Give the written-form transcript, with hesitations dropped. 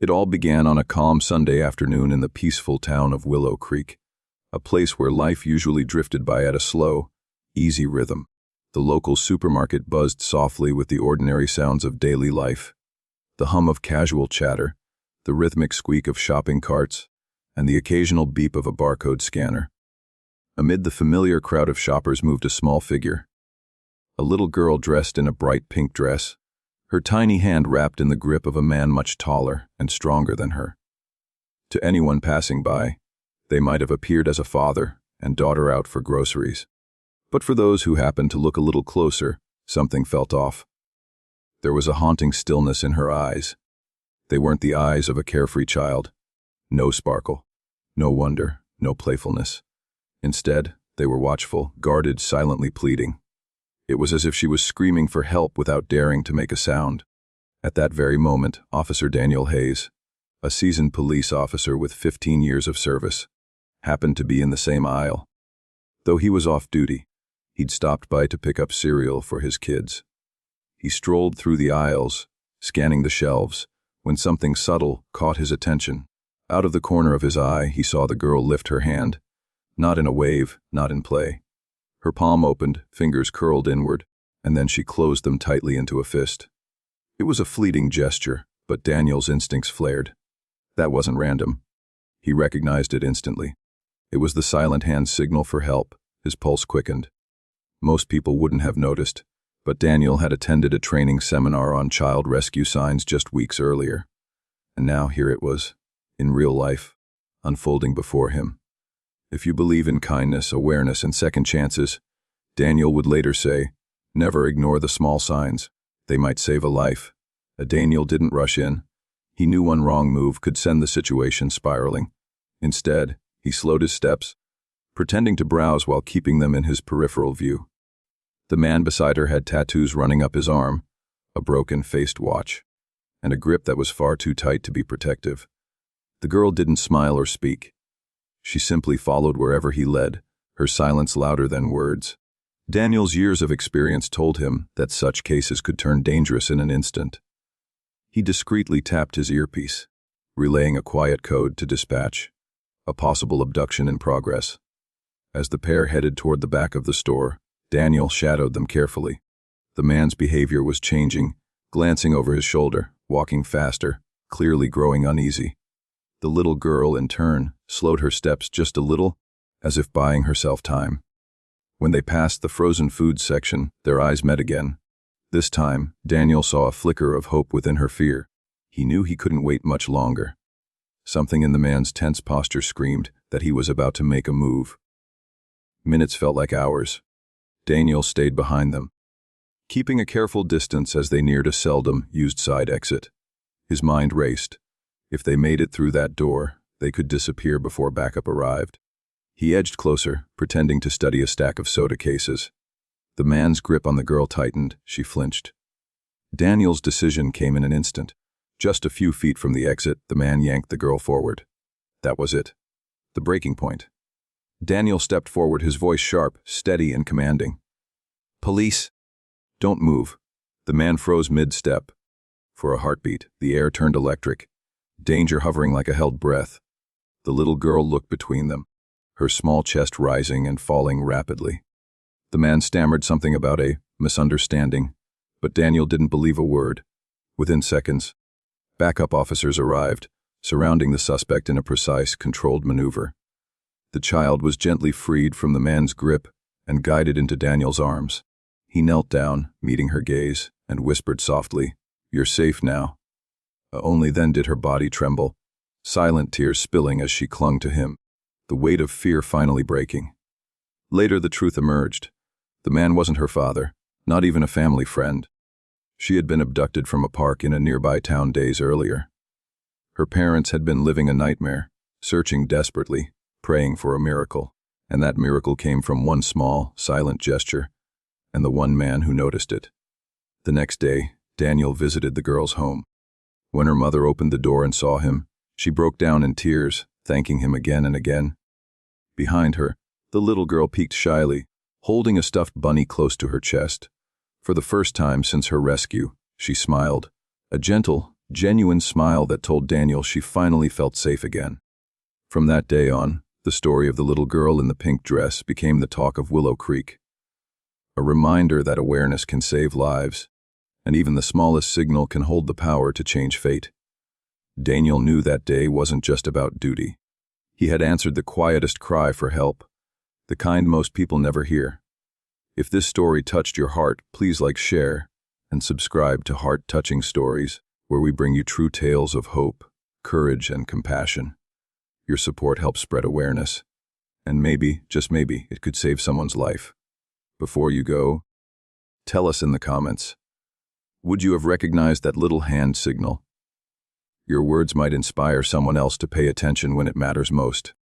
It all began on a calm Sunday afternoon in the peaceful town of Willow Creek, a place where life usually drifted by at a slow, easy rhythm. The local supermarket buzzed softly with the ordinary sounds of daily life, the hum of casual chatter, the rhythmic squeak of shopping carts, and the occasional beep of a barcode scanner. Amid the familiar crowd of shoppers moved a small figure, a little girl dressed in a bright pink dress, her tiny hand wrapped in the grip of a man much taller and stronger than her. To anyone passing by, they might have appeared as a father and daughter out for groceries. But for those who happened to look a little closer, something felt off. There was a haunting stillness in her eyes. They weren't the eyes of a carefree child. No sparkle, no wonder, no playfulness. Instead, they were watchful, guarded, silently pleading. It was as if she was screaming for help without daring to make a sound. At that very moment, Officer Daniel Hayes, a seasoned police officer with 15 years of service, happened to be in the same aisle. Though he was off duty, he'd stopped by to pick up cereal for his kids. He strolled through the aisles, scanning the shelves, when something subtle caught his attention. Out of the corner of his eye, he saw the girl lift her hand, not in a wave, not in play. Her palm opened, fingers curled inward, and then she closed them tightly into a fist. It was a fleeting gesture, but Daniel's instincts flared. That wasn't random. He recognized it instantly. It was the silent hand's signal for help. His pulse quickened. Most people wouldn't have noticed, but Daniel had attended a training seminar on child rescue signs just weeks earlier. And now here it was, in real life, unfolding before him. If you believe in kindness, awareness, and second chances, Daniel would later say, never ignore the small signs. They might save a life. Daniel didn't rush in. He knew one wrong move could send the situation spiraling. Instead, he slowed his steps, pretending to browse while keeping them in his peripheral view. The man beside her had tattoos running up his arm, a broken-faced watch, and a grip that was far too tight to be protective. The girl didn't smile or speak. She simply followed wherever he led, her silence louder than words. Daniel's years of experience told him that such cases could turn dangerous in an instant. He discreetly tapped his earpiece, relaying a quiet code to dispatch, a possible abduction in progress. As the pair headed toward the back of the store, Daniel shadowed them carefully. The man's behavior was changing, glancing over his shoulder, walking faster, clearly growing uneasy. The little girl, in turn, slowed her steps just a little, as if buying herself time. When they passed the frozen foods section, their eyes met again. This time, Daniel saw a flicker of hope within her fear. He knew he couldn't wait much longer. Something in the man's tense posture screamed that he was about to make a move. Minutes felt like hours. Daniel stayed behind them, keeping a careful distance as they neared a seldom used side exit. His mind raced. If they made it through that door, they could disappear before backup arrived. He edged closer, pretending to study a stack of soda cases. The man's grip on the girl tightened. She flinched. Daniel's decision came in an instant. Just a few feet from the exit, the man yanked the girl forward. That was it. The breaking point. Daniel stepped forward, his voice sharp, steady, and commanding. "Police!" "Don't move." The man froze mid-step. For a heartbeat, the air turned electric, danger hovering like a held breath. The little girl looked between them, her small chest rising and falling rapidly. The man stammered something about a misunderstanding, but Daniel didn't believe a word. Within seconds, backup officers arrived, surrounding the suspect in a precise, controlled maneuver. The child was gently freed from the man's grip and guided into Daniel's arms. He knelt down, meeting her gaze, and whispered softly, "You're safe now." Only then did her body tremble, silent tears spilling as she clung to him, the weight of fear finally breaking. Later the truth emerged. The man wasn't her father, not even a family friend. She had been abducted from a park in a nearby town days earlier. Her parents had been living a nightmare, searching desperately, praying for a miracle, and that miracle came from one small, silent gesture, and the one man who noticed it. The next day, Daniel visited the girl's home. When her mother opened the door and saw him, she broke down in tears, thanking him again and again. Behind her, the little girl peeked shyly, holding a stuffed bunny close to her chest. For the first time since her rescue, she smiled, a gentle, genuine smile that told Daniel she finally felt safe again. From that day on, the story of the little girl in the pink dress became the talk of Willow Creek. A reminder that awareness can save lives, and even the smallest signal can hold the power to change fate. Daniel knew that day wasn't just about duty. He had answered the quietest cry for help, the kind most people never hear. If this story touched your heart, please like, share, and subscribe to Heart-Touching Stories, where we bring you true tales of hope, courage, and compassion. Your support helps spread awareness, and maybe, just maybe, it could save someone's life. Before you go, tell us in the comments, would you have recognized that little hand signal? Your words might inspire someone else to pay attention when it matters most.